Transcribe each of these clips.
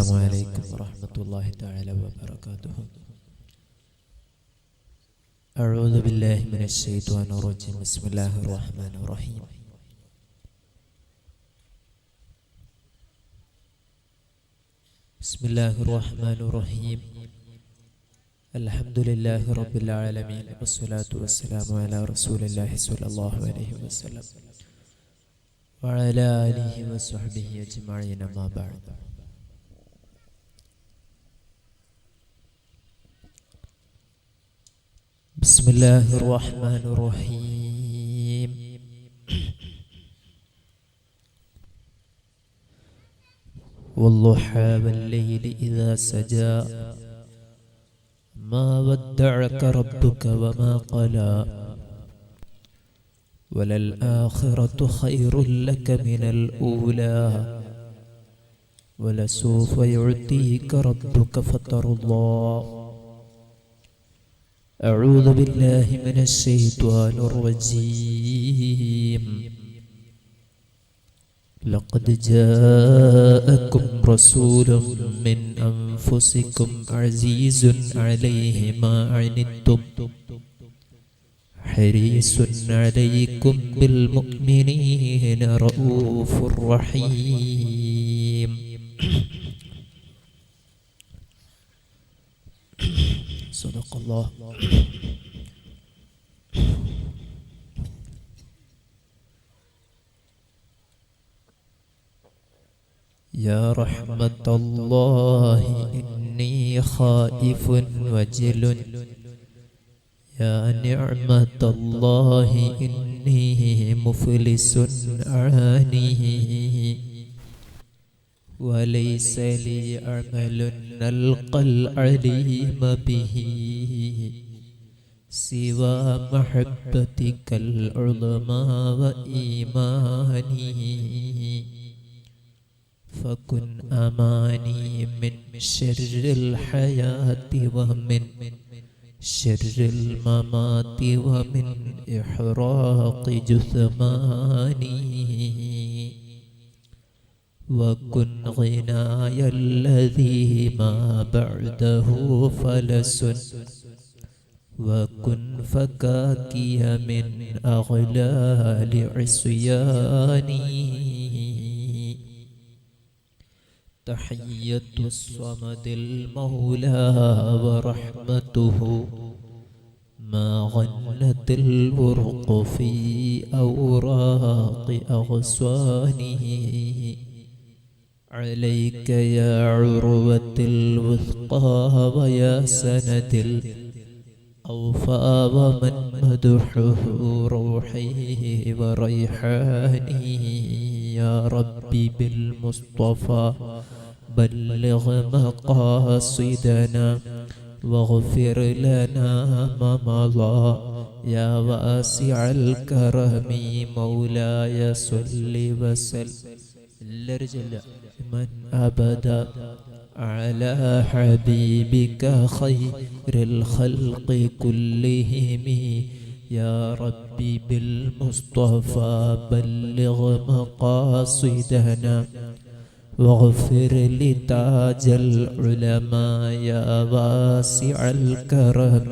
السلام عليكم ورحمة الله تعالى وبركاته. أعوذ بالله من الشيطان الرجيم. بسم الله الرحمن الرحيم. بسم الله الرحمن الرحيم. الحمد لله رب العالمين، والصلاة والسلام على رسول الله صلى الله عليه وسلم وعلى آله وصحبه أجمعين، ما بعد. بسم الله الرحمن الرحيم. والضحى والليل إذا سجى ما ودعك ربك وما قلى وللآخرة خير لك من الأولى ولسوف يعطيك ربك فترضى. أعوذ بالله من الشيطان الرجيم. لقد جاءكم رسول من أنفسكم عزيز عليه ما عنتم حريص عليكم بالمؤمنين رؤوف رحيم. صدق الله. يا رحمة الله إني خائف وجل، يا نعمة الله إني مفلس أعاني وليس لي عمل نلقى العليم به سوى محبتك العظمى وإيماني فكن أماني من شر الحياة ومن شر الممات ومن إحراق جثماني وكن غناي الذي ما بعده فلس وكن فكاكي من أغلال عصياني. تحية الصمد المولى ورحمته ما غنت الورق في أوراق أغصانه عليك يا عروة الوثقى ويا سند الأوفى ومن مدحه روحي وريحاني. يا ربي بالمصطفى بلغ مقاصدنا واغفر لنا ما مضى يا واسع الكرم مولاي صل وسلم من أبدا على حبيبك خير الخلق كلهم. يا ربي بالمصطفى بلغ مقاصدنا واغفر لتاج العلماء يا واسع الكرم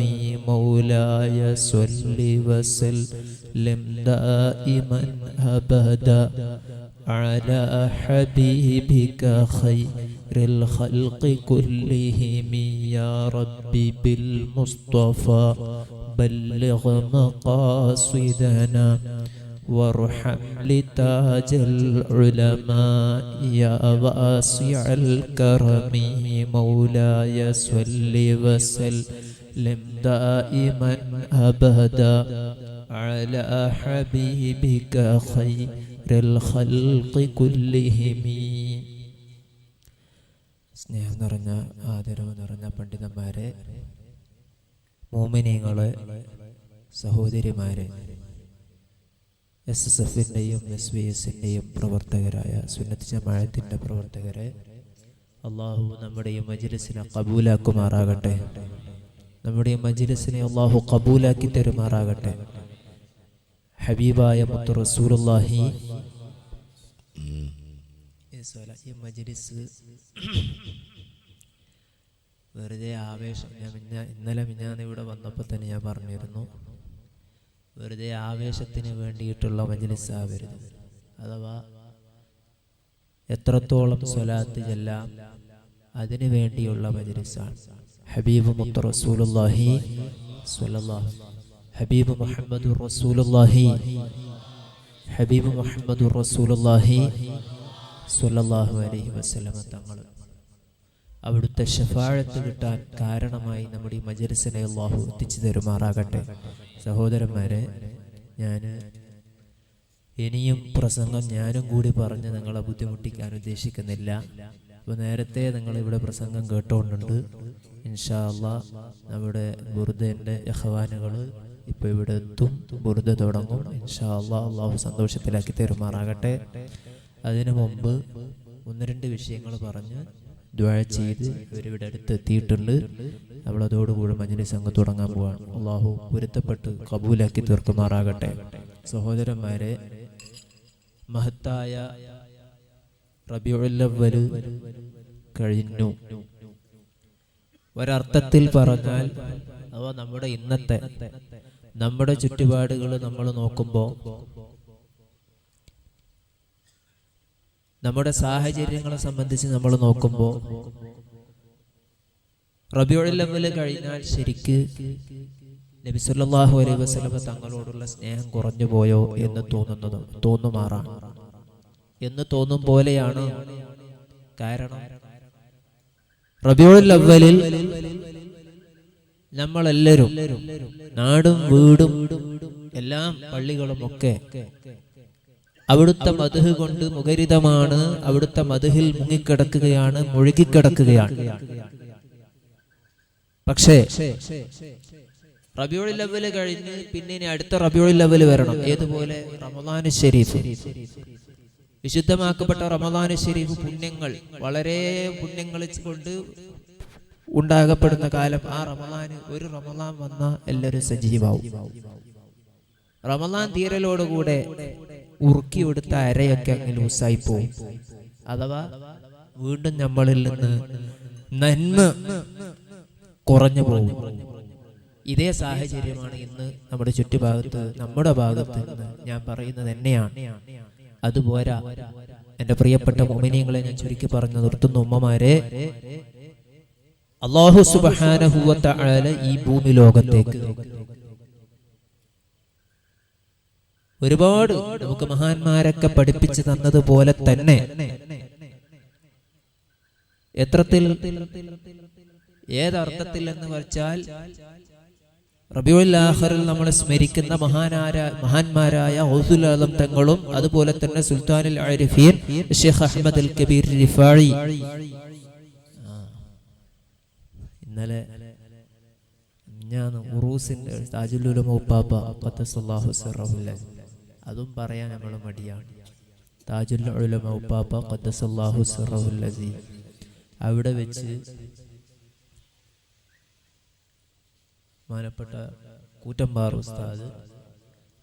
مولاي صل وسلم دائما أبدا على حبيبك خير الخلق كلهم. يا ربي بالمصطفى بلغ مقاصدنا وارحم لتاج العلماء يا واسع الكرم مولاي صل وسلم دائما أبدا على حبيبك خير الخلق كلهم. സ്നേഹം നിറഞ്ഞ ആദരവ് നിറഞ്ഞ പണ്ഡിതന്മാരെ, മോമിനീങ്ങളെ, സഹോദരിമാരെ, SSFിൻ്റെയും SVSൻ്റെയും പ്രവർത്തകരായ സുന്നത്ത് ജമാഅത്തിൻ്റെ പ്രവർത്തകരെ, അള്ളാഹു നമ്മുടെ ഈ മജ്ലിസിനെ കബൂലാക്കുമാറാകട്ടെ. നമ്മുടെ ഈ മജ്ലിസിനെ അള്ളാഹു കബൂലാക്കി തരുമാറാകട്ടെ. ഹബീബായ മുത്ത് റസൂലുള്ളാഹി ഈ മജ്ലിസ് വെറുതെ ആവേശം, ഇന്നലെ മിഞ്ഞാന്ന് ഇവിടെ വന്നപ്പോൾ തന്നെ ഞാൻ പറഞ്ഞിരുന്നു, വെറുതെ ആവേശത്തിന് വേണ്ടിയിട്ടുള്ള മജ്‌ലിസാവരുത്. അഥവാ എത്രത്തോളം സ്വലാത്ത് ചെല്ലാം അതിനു വേണ്ടിയുള്ള മജ്‌ലിസാണ്. ഹബീബ് മുത്ത് റസൂലുള്ളാഹി സ്വല്ലല്ലാഹു ഹബീബ് മുഹമ്മദുർ റസൂലുള്ളാഹി ഹബീബ് മുഹമ്മദുർ റസൂലുള്ളാഹി സ്വല്ലല്ലാഹു അലൈഹി വസല്ലമ തങ്ങൾ അവിടുത്തെ ശഫാഅത്ത് കിട്ടാൻ കാരണമായി നമ്മുടെ ഈ മജ്‌ലിസിനെ അല്ലാഹു എത്തിച്ചു തരുമാറാകട്ടെ. സഹോദരന്മാരെ, ഞാൻ ഇനിയും പ്രസംഗം ഞാനും കൂടി പറഞ്ഞ് നിങ്ങളെ ബുദ്ധിമുട്ടിക്കാൻ ഉദ്ദേശിക്കുന്നില്ല. അപ്പോൾ നേരത്തെ നിങ്ങളിവിടെ പ്രസംഗം കേട്ടുകൊണ്ടുണ്ട്. ഇൻഷാ അല്ലാഹ് നമ്മുടെ ബുർദൻ്റെ ഇഖ്വാനുകൾ ഇപ്പോൾ ഇവിടെ എത്തും, ബുർദ തുടങ്ങും. ഇൻഷാ അല്ലാഹ് അല്ലാഹു സന്തോഷത്തിലാക്കി തരുമാറാകട്ടെ. അതിനു മുമ്പ് ഒന്ന് രണ്ട് വിഷയങ്ങൾ പറഞ്ഞ് ദുആ ചെയ്ത് ഇവരിവിടെ അടുത്ത് എത്തിയിട്ടുണ്ട്. നമ്മളതോടുകൂടി മജ്‌ലിസ് അങ്ങ് തുടങ്ങാൻ പോവാണ്. അല്ലാഹു പൊരുത്തപ്പെട്ട് കബൂലാക്കി തീർക്കുമാറാകട്ടെ. സഹോദരന്മാരെ, മഹത്തായ റബീഉൽ അവ്വൽ കഴിഞ്ഞു. ഒരർത്ഥത്തിൽ പറഞ്ഞാൽ അഥവാ നമ്മുടെ ഇന്നത്തെ നമ്മുടെ ചുറ്റുപാടുകൾ നമ്മൾ നോക്കുമ്പോൾ, നമ്മുടെ സാഹചര്യങ്ങളെ സംബന്ധിച്ച് നമ്മൾ നോക്കുമ്പോൾ, റബീഉൽ അവ്വൽ കഴിഞ്ഞാൽ ശരിക്ക് നബി സല്ലല്ലാഹു അലൈഹി വസല്ലം തങ്ങളോടുള്ള സ്നേഹം കുറഞ്ഞു പോയോ എന്ന് തോന്നുമാറാണ് എന്ന് തോന്നും പോലെയാണ്. കാരണം റബീഉൽ അവ്വലിൽ നമ്മളെല്ലാവരും നാടും വീടും എല്ലാം പള്ളികളും ഒക്കെ അവിടുത്തെ മദ്ഹ് കൊണ്ട് മുഖരിതമാണ്. അവിടുത്തെ മദ്ഹിൽ മുങ്ങിക്കിടക്കുകയാണ്, മുഴുകിക്കിടക്കുകയാണ്. പക്ഷേ റബീഉൽ അവ്വൽ കഴിഞ്ഞ് പിന്നെ ഇനി അടുത്ത റബീഉൽ അവ്വൽ വരണം. ഏതുപോലെ റമളാൻ ശരീഫ്, വിശുദ്ധമാക്കപ്പെട്ട റമളാൻ ശരീഫ് പുണ്യങ്ങൾ, വളരെ പുണ്യങ്ങൾ കൊണ്ട് ഉണ്ടാകപ്പെടുന്ന കാലം. ആ റമളാൻ, ഒരു റമളാൻ വന്ന എല്ലാവരും സജീവാവും. റമളാൻ തീരലോടുകൂടെ ഉറുക്കിയെടുത്ത അരയൊക്കെ അങ്ങ് ലൂസായി പോവും. അഥവാ വീണ്ടും നമ്മളിൽ നിന്ന് നന്മ കുറഞ്ഞു പോകും. ഇതേ സാഹചര്യമാണ് ഇന്ന് നമ്മുടെ ചുറ്റുഭാഗത്ത്, നമ്മുടെ ഭാഗത്ത് നിന്ന് ഞാൻ പറയുന്നത് തന്നെയാണ്. അതുപോരാ, എൻ്റെ പ്രിയപ്പെട്ട മുഅ്മിനീങ്ങളെ ഞാൻ ചുരുക്കി പറഞ്ഞു നിർത്തുന്ന ഉമ്മമാരെ, അല്ലാഹു സുബ്ഹാനഹു വ തആല ഈ ഭൂമി ലോകത്തേക്ക് ഒരുപാട് നമുക്ക് മഹാന്മാരൊക്കെ പഠിപ്പിച്ചു തന്നതുപോലെ തന്നെ എത്രത്തിൽ, ഏതർത്ഥത്തിൽ എന്ന് വെച്ചാൽ റബീഉൽ ആഖിറിൽ നമ്മൾ സ്മരിക്കുന്ന മഹാന്മാരായ ഗൗസുൽ ആലം തങ്ങളും അതുപോലെ തന്നെ സുൽത്താനുൽ ആരിഫീൻ ശൈഖ് അഹ്മദ് അൽ കബീർ റിഫായി. ഇന്നലെ ഞാൻ ഉറൂസിന്റെ താജുൽ ഉലമ ഉപ്പാപ്പ ഖദ്ദസല്ലാഹു സിറഹുൽ, അതും പറയാൻ നമ്മൾ മടിയാണ്. താജുൽ ഉലമ ഉപ്പാപ്പ ഖദ്ദസല്ലാഹു സിറഹുൽ അസീസ് അവിടെ വെച്ച് ബഹുമാനപ്പെട്ട കൂറ്റമ്പാറ ഉസ്താദ്,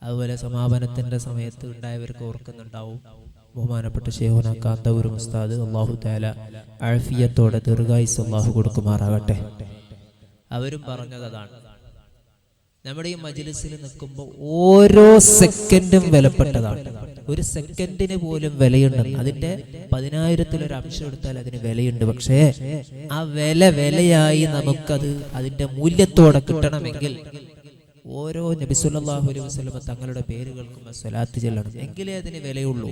അതുപോലെ സമാപനത്തിന്റെ സമയത്ത് ഉണ്ടായവർക്ക് ഓർക്കുന്നുണ്ടാവും, ബഹുമാനപ്പെട്ട ശൈഖുനാ കാന്തപുരം ഉസ്താദ്, അല്ലാഹു തആല ആഫിയത്തോടെ ദീർഘായുസ്സ് അല്ലാഹു കൊടുക്കുമാറാകട്ടെ. അവരും പറഞ്ഞത് അതാണ്, നമ്മുടെ ഈ മജ്‌ലിസിൽ നിൽക്കുമ്പോൾ ഓരോ സെക്കൻഡും വിലപ്പെട്ടതാണ്. ഒരു സെക്കൻഡിന് പോലും വിലയുണ്ട്. അതിന്റെ 10,000-ൽ ഒരു അംശം എടുത്താൽ അതിന് വിലയുണ്ട്. പക്ഷേ ആ വിലയായി നമുക്കത് അതിന്റെ മൂല്യത്തോടെ കിട്ടണമെങ്കിൽ ഓരോ നബി സല്ലല്ലാഹു അലൈഹി വസല്ലം തങ്ങളുടെ പേര് കേൾക്കുമ്പോൾ സ്വലാത്ത് ചൊല്ലണം, എങ്കിലേ അതിന് വിലയുള്ളൂ.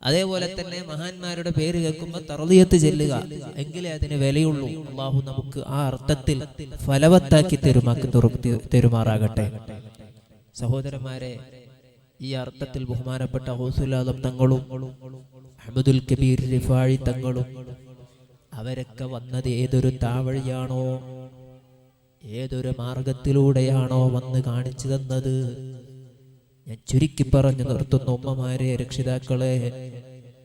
അതേപോലെ തന്നെ മഹാന്മാരുടെ പേര് കേൾക്കുമ്പോൾ തർദിയത്ത് ചെല്ലുക, എങ്കിലേ അതിന് വിലയുള്ളൂ. അല്ലാഹു നമുക്ക് ആ അർത്ഥത്തിൽ ഫലവത്താക്കി തെരുമാറാകട്ടെ. സഹോദരന്മാരെ, ഈ അർത്ഥത്തിൽ ബഹുമാനപ്പെട്ട ഗൗസുൽ ആലം തങ്ങളും അഹ്മദുൽ കബീർ റിഫായി തങ്ങളും അവരൊക്കെ വന്നത് ഏതൊരു താവഴിയാണോ, ഏതൊരു മാർഗത്തിലൂടെയാണോ വന്ന് കാണിച്ചു തന്നത്. ഞാൻ ചുരുക്കി പറഞ്ഞു നിർത്തുന്ന ഉമ്മമാരെ, രക്ഷിതാക്കളെ,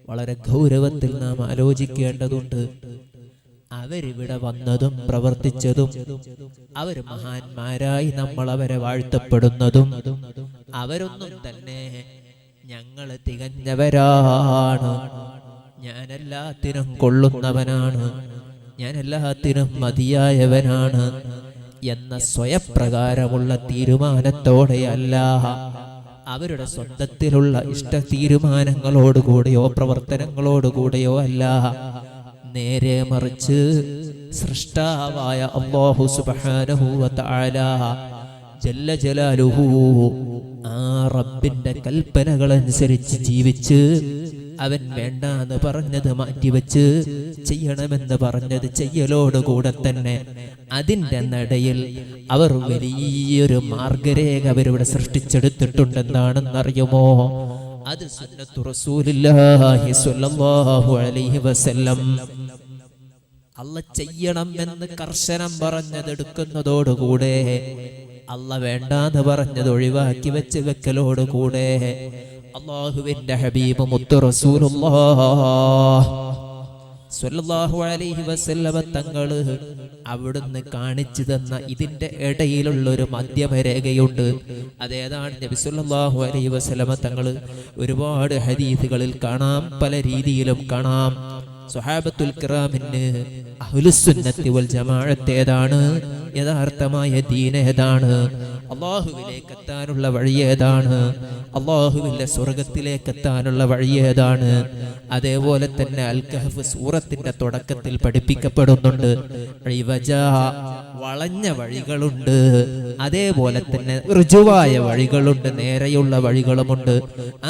വളരെ ഗൗരവത്തിൽ നാം ആലോചിക്കേണ്ടതുണ്ട്. അവരിവിടെ വന്നതും പ്രവർത്തിച്ചതും, അവർ മഹാന്മാരായി നമ്മൾ അവരെ വാഴ്ത്തപ്പെടുന്നതും, അവരൊന്നും തന്നെ ഞങ്ങൾ തികഞ്ഞവരാണ്, ഞാനെല്ലാത്തിനും കൊള്ളുന്നവനാണ്, ഞാൻ എല്ലാത്തിനും മതിയായവനാണ് എന്ന സ്വയപ്രകാരമുള്ള തീരുമാനത്തോടെയല്ല, അവരുടെ സ്വന്തത്തിലുള്ള ഇഷ്ട തീരുമാനങ്ങളോടുകൂടിയോ പ്രവർത്തനങ്ങളോടുകൂടിയോ അല്ല, നേരെ മറിച്ച് സൃഷ്ടാവായ അല്ലാഹു സുബ്ഹാനഹു വ തആല ജല്ല ജലാലുഹു ആ റബ്ബിന്റെ കൽപ്പനകളനുസരിച്ച് ജീവിച്ച് അവൻ വേണ്ടാന്ന് പറഞ്ഞത് മാറ്റിവെച്ച് ചെയ്യണമെന്ന് പറഞ്ഞത് ചെയ്യലോടുകൂടെ തന്നെ അതിൻ്റെ നടയിൽ അവർ വലിയൊരു മാർഗരേഖ അവരിവിടെ സൃഷ്ടിച്ചെടുത്തിട്ടുണ്ടെന്നാണെന്നറിയുമോ? അത് സുന്നത്തു റസൂലുള്ളാഹി സ്വല്ലല്ലാഹു അലൈഹി വസല്ലം. അല്ല ചെയ്യണം എന്ന് കർശനം പറഞ്ഞതെടുക്കുന്നതോടുകൂടെ അല്ല വേണ്ടാന്ന് പറഞ്ഞത് ഒഴിവാക്കി വെച്ച് വെക്കലോടുകൂടെ അല്ലാഹുവിന്റെ ഹബീബ് മുത്തു റസൂലുള്ളാഹി സ്വല്ലല്ലാഹു അലൈഹി വസല്ലമ തങ്ങള് അവിടുന്ന് കാണിച്ചു തന്ന ഇതിന്റെ ഇടയിലുള്ളൊരു മധ്യമരേഖയുണ്ട്. അതേതാണ് നബി സല്ലല്ലാഹു അലൈഹി വസല്ലമ തങ്ങള് ഒരുപാട് ഹദീസുകളിൽ കാണാം, പല രീതിയിലും കാണാം. സ്വഹാബത്തുൽ കിറാമിന് അഹ്ലുസുന്നത്തി വൽ ജമാഅത്ത് ഏതാണ്, യഥാർത്ഥമായ ദീൻ ഏതാണ്, അല്ലാഹുവിലേക്ക് എത്താനുള്ള വഴി ഏതാണ്, അല്ലാഹുവിന്റെ സ്വർഗത്തിലേക്ക് എത്താനുള്ള വഴി ഏതാണ്, അതേപോലെ തന്നെ അൽ കഹ്ഫ് സൂറത്തിന്റെ തുടക്കത്തിൽ പഠിപ്പിക്കപ്പെടുന്നുണ്ട്. വളഞ്ഞ വഴികളുണ്ട്, അതേപോലെ തന്നെ ഋജുവായ വഴികളുണ്ട്, നേരെയുള്ള വഴികളുമുണ്ട്.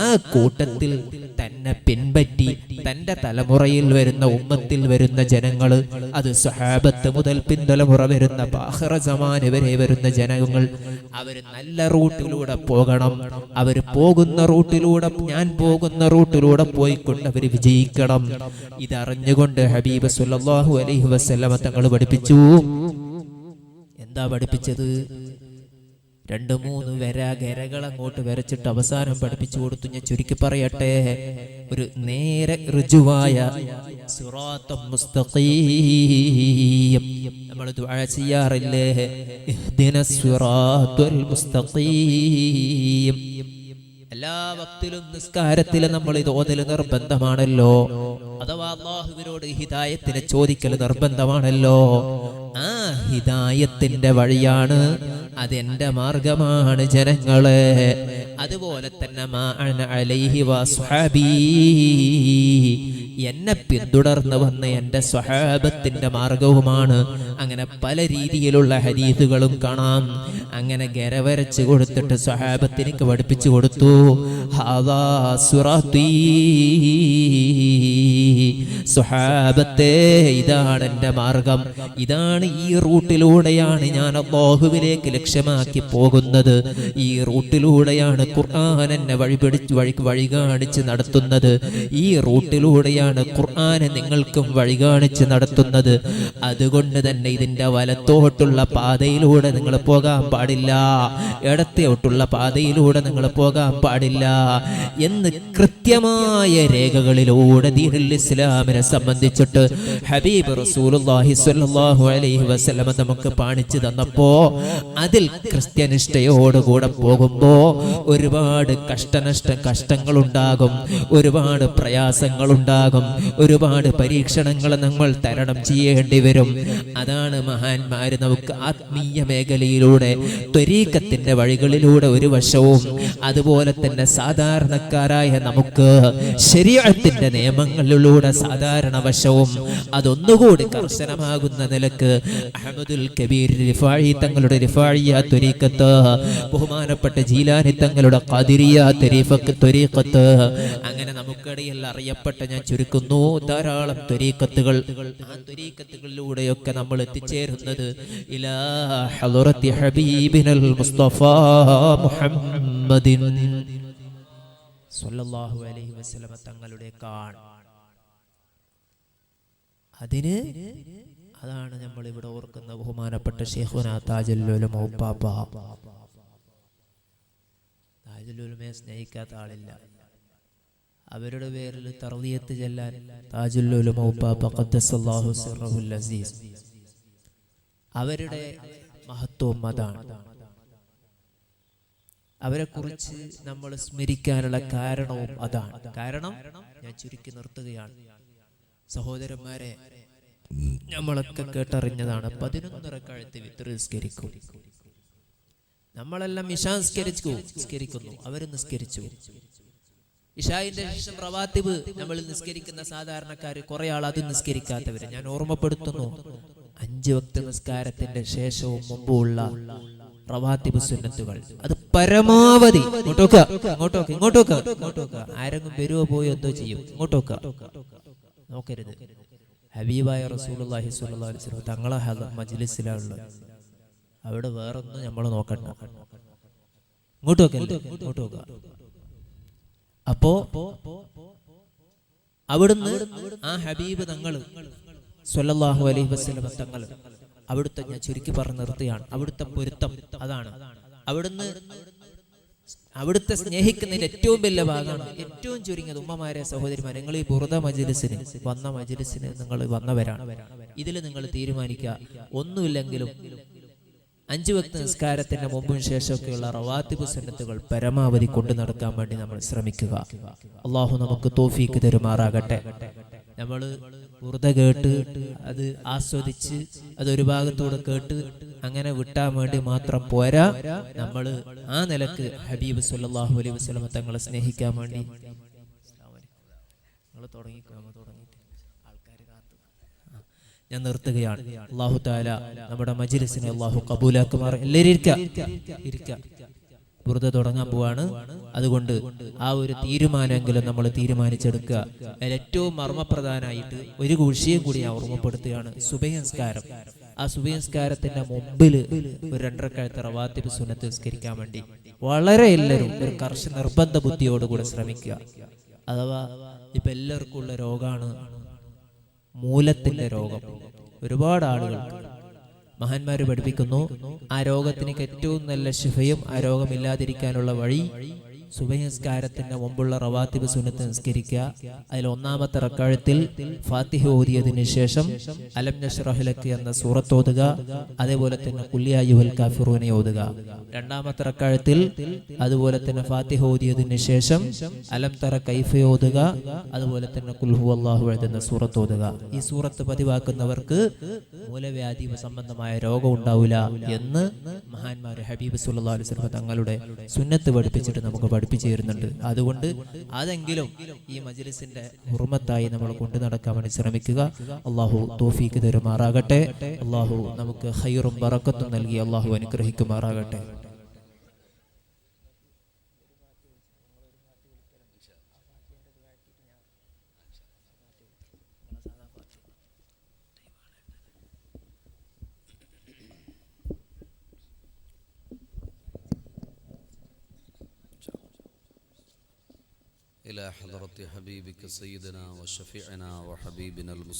ആ കൂട്ടത്തിൽ തന്നെ പിൻപറ്റി തന്റെ തലമുറയിൽ വരുന്ന ഉമ്മത്തിൽ വരുന്ന ജനങ്ങൾ, അത് സ്വഹാബത്ത് മുതൽ പിൻതലമുറ വരുന്ന ആഖിറ സമാൻ വരെ വരുന്ന ജനങ്ങൾ, അവര് നല്ല റൂട്ടിലൂടെ പോകണം. അവര് പോകുന്ന റൂട്ടിലൂടെ, ഞാൻ പോകുന്ന റൂട്ടിലൂടെ പോയിക്കൊണ്ട് അവര് വിജയിക്കണം. ഇതറിഞ്ഞുകൊണ്ട് ഹബീബ് സല്ലല്ലാഹു അലൈഹി വസല്ലമ തങ്ങൾ പഠിപ്പിച്ചു. എന്താ പഠിപ്പിച്ചത്? 2-3 ഗരകൾ അങ്ങോട്ട് വരച്ചിട്ട് അവസാനം പഠിപ്പിച്ചു കൊടുത്തു. ഞാൻ ചുരുക്കി പറയട്ടെ, ഒരു നേരെ ഋജുവായ സിറാത്തും മുസ്തഖീം. നമ്മൾ ദുആ ചെയ്യാറില്ലേ, ഇഹ്ദിനസ് സിറാത്തുൽ മുസ്തഖീം. എല്ലാ വക്തിലും നിസ്കാരത്തിലും നമ്മൾ ഇത് ഓതൽ നിർബന്ധമാണല്ലോ, അഥവാ അല്ലാഹുവിനോട് ഹിദായത്തിനെ ചോദിക്കൽ നിർബന്ധമാണല്ലോ. ആ ഹിദായത്തിന്റെ വഴിയാണ്, അതെന്റെ മാർഗമാണ് ജനങ്ങളെ. അതുപോലെ തന്നെ മാ അന അലൈഹി വസ്ഹബീ, എന്നെ പിന്തുടർന്ന് വന്ന എൻ്റെ സ്വഹാബത്തിന്റെ മാർഗവുമാണ്. അങ്ങനെ പല രീതിയിലുള്ള ഹദീസുകളും കാണാം. അങ്ങനെ ഗരവരച്ച് കൊടുത്തിട്ട് സ്വഹാബത്തിനിക്ക് പഠിപ്പിച്ചു കൊടുത്തു. ഹാദാ സിറാത്തീ, സ്വഹാബത്തെ ഇതാണ് എൻ്റെ മാർഗം, ഇതാണ്, ഈ റൂട്ടിലൂടെയാണ് ഞാൻ അല്ലാഹുവിലേക്ക് ലക്ഷ്യമാക്കി പോകുന്നത്. ഈ റൂട്ടിലൂടെയാണ് ഖുർആൻ എന്നെ വഴി കാണിച്ച് നടത്തുന്നത്. ഈ റൂട്ടിലൂടെയാണ് ഖുർആൻ നിങ്ങൾക്കും വഴി കാണിച്ച് നടത്തുന്നത്. അതുകൊണ്ട് തന്നെ ഇതിന്റെ വലത്തോട്ടുള്ള പാതയിലൂടെ നിങ്ങൾ പോകാൻ പാടില്ല, ഇടത്തോട്ടുള്ള പാതയിലൂടെ നിങ്ങൾ പോകാൻ പാടില്ല എന്ന് കൃത്യമായ രേഖകളിലൂടെ ദീനുൽ ഇസ്ലാമിനെ സംബന്ധിച്ചിട്ട് ഹബീബ് റസൂലുള്ളാഹി സ്വല്ലല്ലാഹു അലൈഹി വസല്ലം നമുക്ക് കാണിച്ചു തന്നപ്പോ അതിൽ കൃത്യനിഷ്ഠയോടുകൂടെ പോകുമ്പോ ഒരുപാട് കഷ്ടങ്ങളുണ്ടാകും, ഒരുപാട് പ്രയാസങ്ങളുണ്ടാകും, ഒരുപാട് പരീക്ഷണങ്ങൾ നമ്മൾ തരണം ചെയ്യേണ്ടി വരും. അതാണ് മഹാന്മാര് നമുക്ക് ആത്മീയ മേഖലയിലൂടെ ത്വരീഖത്തിന്റെ വഴികളിലൂടെ ഒരു വശവും, അതുപോലെ തന്നെ സാധാരണക്കാരായ നമുക്ക് ശരീഅത്തിന്റെ നിയമങ്ങളിലൂടെ സാധാരണ വശവും, അതൊന്നുകൂടി കർശനമാകുന്ന നിലക്ക് അഹ്മദുൽ കബീർ റിഫായി തങ്ങളുടെ റിഫായിയ ത്വരീഖത്ത്, ബഹുമാനപ്പെട്ട ജീലാനി തങ്ങളുടെ ഖാദിരിയ ത്വരീഖത്ത്, അങ്ങനെ നമുക്കിടയിൽ അറിയപ്പെട്ട, ഞാൻ ചുരുക്കുന്നു, ധാരാളം ത്വരീഖത്തുകൾ. ആ ത്വരീഖത്തുകളിലൂടെയൊക്കെ നമ്മൾ എത്തിച്ചേരുന്നത് ഇലാ ഹളറത്തി ഹബീബിനൽ മുസ്തഫ മുഹമ്മദിൻ സ്വല്ലല്ലാഹു അലൈഹി വസല്ലം തങ്ങളുടെ അതാണ് നമ്മൾ ഇവിടെ ഓർക്കുന്ന ബഹുമാനപ്പെട്ട ശൈഖുനാ താജുൽ ഉലമ ഉപ്പാപ്പ. താജുൽ ഉലമയെ സ്നേഹിക്കാത്ത ആളില്ല. അവരുടെ പേരിൽ തർദിയത്ത് ചെല്ലാൻ താജുൽ ഉലമ ഉപ്പാപ്പ ഖദ്ദസല്ലാഹു സിർറഹുൽ അസീസ്, അവരുടെ മഹത്വം അതാണ്. അവരെ കുറിച്ച് നമ്മൾ സ്മരിക്കാനുള്ള കാരണവും അതാണ്. കാരണം ഞാൻ ചുരുക്കി നിർത്തുകയാണ് സഹോദരന്മാരെ, നമ്മളൊക്കെ കേട്ടറിഞ്ഞതാണ്. 11 റക്അത്ത് വിത്ർ നിസ്കരിക്കും. നമ്മളെല്ലാം ഇശാ നിസ്കരിക്കുന്നു, അവർ നിസ്കരിച്ചു. ഇശായിന്റെ ശേഷം റവാത്തിബ് നമ്മൾ നിസ്കരിക്കുന്ന സാധാരണക്കാര് കുറെ ആൾ അത് നിസ്കരിക്കാത്തവര്. ഞാൻ ഓർമ്മപ്പെടുത്തുന്നു, 5 വക്ത് നിസ്കാരത്തിന്റെ ശേഷവും മുമ്പുള്ള റവാത്തിബ് സുന്നത്തുകൾ അത് പരമാവധി ഇങ്ങോട്ടോക്ക ആരെങ്കിലും വരുവോ പോയോ എന്തോ ചെയ്യും. ഇങ്ങോട്ടോക്ക നോക്കരുത്. ഹബീബായ റസൂലുള്ളാഹി സ്വല്ലല്ലാഹു അലൈഹി വസല്ലം തങ്ങളെ മജ്ലിസിലാണുള്ളത്. അവിടെ വേറൊന്നും നമ്മൾ നോക്കണ്ട. ഇങ്ങോട്ടോക്ക. അപ്പോ അവിടുന്ന് ആ ഹബീബ് തങ്ങള് സ്വല്ലല്ലാഹു അലൈഹി വസല്ലം തങ്ങൾ അവിടുത്തെ, ഞാൻ ചുരുക്കി പറഞ്ഞു നിർത്തുകയാണ്, അവിടുത്തെ പൊരുത്തം അതാണ്. അവിടുത്തെ സ്നേഹിക്കുന്നതിന്റെ ഏറ്റവും വലിയ ഭാഗമാണ്. ഏറ്റവും ചുരുങ്ങിയത് ഉമ്മമാരെ, സഹോദരിമാരെ, നിങ്ങൾ ഈ ബുർദ മജ്ലിസിന് നിങ്ങൾ വന്നവരാണ്. ഇതിൽ നിങ്ങൾ തീരുമാനിക്കുക, ഒന്നുമില്ലെങ്കിലും 5 വക്ത് നിസ്കാരത്തിന്റെ മുമ്പും ശേഷമൊക്കെയുള്ള റവാത്തിബ് സുന്നത്തുകൾ പരമാവധി കൊണ്ടു നടക്കാൻ വേണ്ടി നമ്മൾ ശ്രമിക്കുക. അള്ളാഹു നമുക്ക് തൗഫീക്ക് തരുമാറാകട്ടെ. നമ്മൾ ബുർദ കേട്ട് അത് ആസ്വദിച്ച് അതൊരു ഭാഗത്തൂടെ കേട്ട് അങ്ങനെ വിട്ടാൻ വേണ്ടി മാത്രം പോരാ. നമ്മൾ ആ നിലക്ക് ഹബീബ് സല്ലല്ലാഹു അലൈഹി വസല്ലം തങ്ങളെ സ്നേഹിക്കാൻ വേണ്ടി ഞാൻ നിർത്തുകയാണ്. അല്ലാഹു തആല നമ്മുടെ മജ്ലിസിനെ അല്ലാഹു കബൂലാക്കുമാർ. എല്ലാവരും ഇരിക്കുക. ബുർദ തുടങ്ങാൻ പോവാണ്. അതുകൊണ്ട് ആ ഒരു തീരുമാനമെങ്കിലും നമ്മൾ തീരുമാനിച്ചെടുക്കുക. ഏറ്റവും മർമ്മപ്രധാനമായിട്ട് ഒരു വിഷയം കൂടി ഞാൻ ഓർമ്മപ്പെടുത്തുകയാണ്. സുബഹി നിസ്കാരം. ആ സുബഹി നിസ്കാരത്തിന്റെ മുമ്പിൽ ഒരു 2 റക്അത്ത് റവാത്തിബ് സുന്നത്ത് നിസ്കരിക്കാൻ വേണ്ടി വളരെ എല്ലാവരും ഒരു കർശന നിർബന്ധ ബുദ്ധിയോടുകൂടെ ശ്രമിക്കുക. അഥവാ ഇപ്പൊ എല്ലാവർക്കും ഉള്ള രോഗമാണ് മൂലത്തിന്റെ രോഗം. ഒരുപാട് ആളുകൾക്ക് മഹാന്മാര് പഠിപ്പിക്കുന്നു, ആ രോഗത്തിന് ഏറ്റവും നല്ല ശിഫയും ആ രോഗമില്ലാതിരിക്കാനുള്ള വഴി സുബഹി നിസ്കാരത്തിന്റെ മുമ്പുള്ള റവാത്തിബ് സുന്നത്ത് നിസ്കരിക്കുക. അതിൽ 1-ാമത്തെ റക്അത്തിൽ ഫാത്തിഹ ഓതിയതിനു ശേഷം അലം നശ്റഹ് ലക എന്ന സൂറത്ത് ഓതുക. അതേപോലെ തന്നെ ഖുൽ യാ അയ്യുഹൽ കാഫിറൂന ഓതുക. 2-ാമത്തെ റക്അത്തിൽ അതുപോലെ തന്നെ ഫാത്തിഹ ഓതിയതിനു ശേഷം അലം തറ കൈഫ ഓതുക. അതുപോലെ തന്നെ ഖുൽ ഹുവല്ലാഹു അഹദ് എന്ന സൂറത്ത് ഓതുക. ഈ സൂറത്ത് പതിവാക്കുന്നവർക്ക് മൂലവ്യാധി സംബന്ധമായ രോഗം ഉണ്ടാവില്ല എന്ന് മഹാന്മാര് ഹബീബ് സല്ലല്ലാഹു അലൈഹി വസല്ലം തങ്ങളുടെ സുന്നത്ത് പഠിപ്പിച്ചിട്ട് നമുക്ക് പഠിപ്പിച്ചു തരുന്നുണ്ട്. അതുകൊണ്ട് അതെങ്കിലും ഈ മജ്ലിസിന്റെ ഹുർമത്തായി നമ്മൾ കൊണ്ടു നടക്കാൻ വേണ്ടി ശ്രമിക്കുക. അള്ളാഹു തൗഫീക്ക് തരുമാറാകട്ടെ. അള്ളാഹു നമുക്ക് ഖൈറും ബറക്കത്തും നൽകി അള്ളാഹു അനുഗ്രഹിക്കുമാറാകട്ടെ. إلى حضرة حبيبك سيدنا وشفيعنا وحبيبنا المصطفى